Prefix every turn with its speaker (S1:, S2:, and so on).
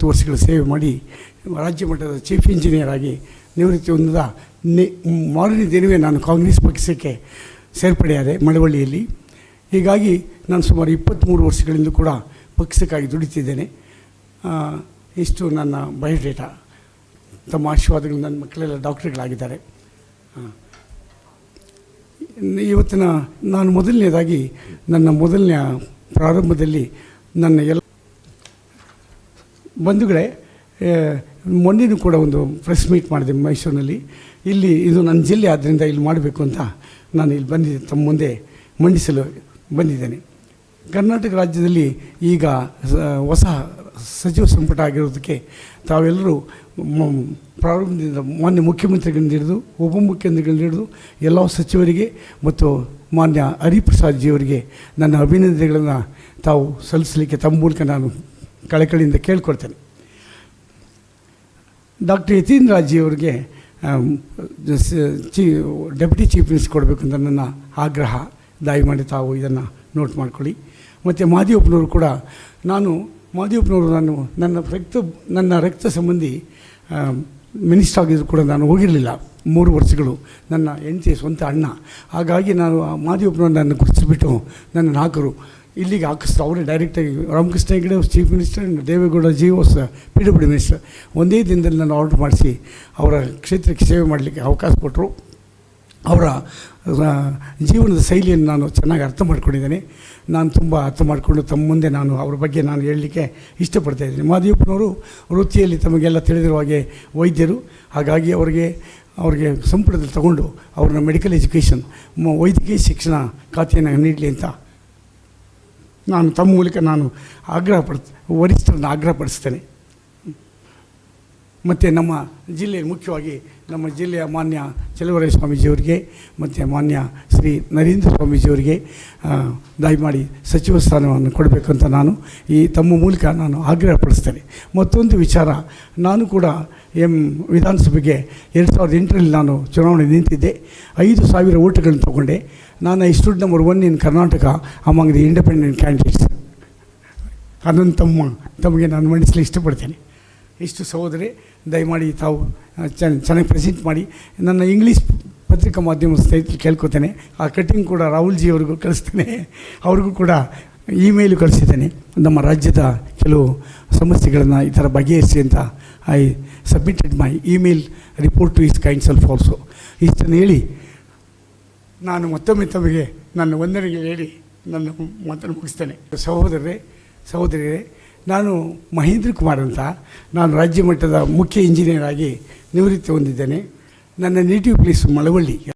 S1: ವರ್ಷಗಳ ಸೇವೆ ಮಾಡಿ ರಾಜ್ಯ ಮಟ್ಟದ ಚೀಫ್ ಇಂಜಿನಿಯರ್ ಆಗಿ ನಿವೃತ್ತಿ ಹೊಂದಿದ ಮಾರನೇ ದಿನವೇ ನಾನು ಕಾಂಗ್ರೆಸ್ ಪಕ್ಷಕ್ಕೆ ಸೇರ್ಪಡೆಯಾದೆ ಮಳವಳ್ಳಿಯಲ್ಲಿ. ಹೀಗಾಗಿ ನಾನು ಸುಮಾರು 23 ವರ್ಷಗಳಿಂದ ಕೂಡ ಪಕ್ಷಕ್ಕಾಗಿ ದುಡಿತಿದ್ದೇನೆ. ಇಷ್ಟು ನನ್ನ ಬಯೋಡೇಟಾ. ತಮ್ಮ ಆಶೀರ್ವಾದಗಳು, ನನ್ನ ಮಕ್ಕಳೆಲ್ಲ ಡಾಕ್ಟರ್ಗಳಾಗಿದ್ದಾರೆ. ಇವತ್ತಿನ ನಾನು ಮೊದಲನೇದಾಗಿ ನನ್ನ ಮೊದಲನೇ ಪ್ರಾರಂಭದಲ್ಲಿ ನನ್ನ ಎಲ್ಲ ಬಂಧುಗಳೇ, ಮೊನ್ನೆನೂ ಕೂಡ ಒಂದು ಪ್ರೆಸ್ ಮೀಟ್ ಮಾಡಿದೆ ಮೈಸೂರಿನಲ್ಲಿ. ಇಲ್ಲಿ ಇದು ನನ್ನ ಜಿಲ್ಲೆ ಆದ್ದರಿಂದ ಇಲ್ಲಿ ಮಾಡಬೇಕು ಅಂತ ನಾನು ಇಲ್ಲಿ ಬಂದಿದ್ದೆ, ತಮ್ಮ ಮುಂದೆ ಮಂಡಿಸಲು ಬಂದಿದ್ದೇನೆ. ಕರ್ನಾಟಕ ರಾಜ್ಯದಲ್ಲಿ ಈಗ ಹೊಸ ಸಚಿವ ಸಂಪುಟ ಆಗಿರೋದಕ್ಕೆ ತಾವೆಲ್ಲರೂ ಪ್ರಾರಂಭದಿಂದ ಮಾನ್ಯ ಮುಖ್ಯಮಂತ್ರಿಗಳಿಂದ ಹಿಡಿದು ಉಪಮುಖ್ಯಮಂತ್ರಿಗಳಿಂದ ಹಿಡಿದು ಎಲ್ಲ ಸಚಿವರಿಗೆ ಮತ್ತು ಮಾನ್ಯ ಹರಿಪ್ರಸಾದ್ ಜಿಯವರಿಗೆ ನನ್ನ ಅಭಿನಂದನೆಗಳನ್ನು ತಾವು ಸಲ್ಲಿಸಲಿಕ್ಕೆ ತಮ್ಮ ಮೂಲಕ ನಾನು ಕಳಕಳಿಯಿಂದ ಕೇಳ್ಕೊಳ್ತೇನೆ. ಡಾಕ್ಟರ್ ಯತೀಂದ್ರ ರಾಜ್ಜಿಯವರಿಗೆ ಡೆಪ್ಯೂಟಿ ಚೀಫ್ ಮಿನಿಸ್ಟರ್ ಕೊಡಬೇಕು ಅಂತ ನನ್ನ ಆಗ್ರಹ. ದಯಮಾಡಿ ತಾವು ಇದನ್ನು ನೋಟ್ ಮಾಡ್ಕೊಳ್ಳಿ. ಮತ್ತು ಮಾದಿಯಪ್ಪನವರು ಕೂಡ, ಮಾದಿಯಪ್ಪನವರು ನನ್ನ ರಕ್ತ ಸಂಬಂಧಿ ಮಿನಿಸ್ಟರ್ ಆಗಿದ್ರು ಕೂಡ ನಾನು ಹೋಗಿರಲಿಲ್ಲ 3 ವರ್ಷಗಳು. ನನ್ನ ಹೆಂಡತಿ ಸ್ವಂತ ಅಣ್ಣ. ಹಾಗಾಗಿ ನಾನು ಮಾದಿಯಪ್ಪನವರು ನನ್ನ ಗುರುತಿಸ್ಬಿಟ್ಟು ನನ್ನ ನಾಲ್ಕರು ಇಲ್ಲಿಗೆ ಹಾಕಿಸ್ತು. ಅವರೇ ಡೈರೆಕ್ಟಾಗಿ Ramakrishna Hegde chief minister, Deve Gowda ji was PWD minister. ಒಂದೇ ದಿನದಲ್ಲಿ ನಾನು ಆರ್ಡರ್ ಮಾಡಿಸಿ ಅವರ ಕ್ಷೇತ್ರಕ್ಕೆ ಸೇವೆ ಮಾಡಲಿಕ್ಕೆ ಅವಕಾಶ ಕೊಟ್ಟರು. ಅವರ ಜೀವನದ ಶೈಲಿಯನ್ನು ನಾನು ಚೆನ್ನಾಗಿ ಅರ್ಥ ಮಾಡ್ಕೊಂಡಿದ್ದೇನೆ. ನಾನು ತುಂಬ ಅರ್ಥ ಮಾಡಿಕೊಂಡು ತಮ್ಮ ಮುಂದೆ ನಾನು ಅವ್ರ ಬಗ್ಗೆ ನಾನು ಹೇಳಲಿಕ್ಕೆ ಇಷ್ಟಪಡ್ತಾಯಿದ್ದೀನಿ. ಮಾದಿಯಪ್ಪನವರು ವೃತ್ತಿಯಲ್ಲಿ ತಮಗೆಲ್ಲ ತಿಳಿದಿರುವ ಹಾಗೆ ವೈದ್ಯರು. ಹಾಗಾಗಿ ಅವ್ರಿಗೆ ಸಂಪುಟದಲ್ಲಿ ತಗೊಂಡು ಅವ್ರನ್ನ ಮೆಡಿಕಲ್ ಎಜುಕೇಷನ್, ವೈದ್ಯಕೀಯ ಶಿಕ್ಷಣ ಖಾತೆಯನ್ನು ನೀಡಲಿ ಅಂತ ನಾನು ತಮ್ಮ ಮೂಲಕ ನಾನು ವರಿಷ್ಠರನ್ನು ಆಗ್ರಹಪಡಿಸ್ತೇನೆ. ಮತ್ತು ನಮ್ಮ ಜಿಲ್ಲೆಯಲ್ಲಿ ಮುಖ್ಯವಾಗಿ ನಮ್ಮ ಜಿಲ್ಲೆಯ ಮಾನ್ಯ ಚಲುವರಾಯ ಸ್ವಾಮೀಜಿಯವರಿಗೆ ಮತ್ತು ಮಾನ್ಯ ಶ್ರೀ ನರೇಂದ್ರ ಸ್ವಾಮೀಜಿಯವರಿಗೆ ದಯಮಾಡಿ ಸಚಿವ ಸ್ಥಾನವನ್ನು ಕೊಡಬೇಕಂತ ನಾನು ತಮ್ಮ ಮೂಲಕ ನಾನು ಆಗ್ರಹಪಡಿಸ್ತೇನೆ. ಮತ್ತೊಂದು ವಿಚಾರ, ನಾನು ಕೂಡ ವಿಧಾನಸಭೆಗೆ 2008ರಲ್ಲಿ ನಾನು ಚುನಾವಣೆ ನಿಂತಿದ್ದೆ. 5,000 ಓಟುಗಳನ್ನು ತೊಗೊಂಡೆ. ನಾನು I stood number 1 in Karnataka among the independent candidates. ಅದನ್ನು ತಮಗೆ ನಾನು ಮಂಡಿಸಲು ಇಷ್ಟಪಡ್ತೇನೆ. ಇಷ್ಟು ಸಹೋದರಿ, ದಯಮಾಡಿ ತಾವು ಚೆನ್ನಾಗಿ ಪ್ರೆಸೆಂಟ್ ಮಾಡಿ. ನನ್ನ ಇಂಗ್ಲೀಷ್ ಪತ್ರಿಕಾ ಮಾಧ್ಯಮ ಸ್ನೇಹಿತರು ಕೇಳ್ಕೊತೇನೆ. ಆ ಕಟ್ಟಿಂಗ್ ಕೂಡ ರಾಹುಲ್ ಜಿ ಅವ್ರಿಗೂ ಕಳಿಸ್ತೇನೆ. ಅವ್ರಿಗೂ ಕೂಡ ಇಮೇಲು ಕಳಿಸಿದ್ದೇನೆ. ನಮ್ಮ ರಾಜ್ಯದ ಕೆಲವು ಸಮಸ್ಯೆಗಳನ್ನು ಈ ಥರ ಬಗೆಹರಿಸಿ ಅಂತ I submitted my email report to his council also. ಇಷ್ಟನ್ನು ಹೇಳಿ ನಾನು ಮತ್ತೊಮ್ಮೆ ತಮಗೆ ನನ್ನ ವಂದನೆಗೆ ಹೇಳಿ ನನ್ನ ಮಾತನ್ನು ಮುಗಿಸ್ತೇನೆ. ಸಹೋದರಿಯರೇ, ನಾನು ಮಹೇಂದ್ರ ಕುಮಾರ್ ಅಂತ. ನಾನು ರಾಜ್ಯ ಮಟ್ಟದ ಮುಖ್ಯ ಇಂಜಿನಿಯರ್ ಆಗಿ ನಿವೃತ್ತಿ ಹೊಂದಿದ್ದೇನೆ. ನನ್ನ ನೇಟಿವ್ ಪ್ಲೇಸ್ ಮಳವಳ್ಳಿ.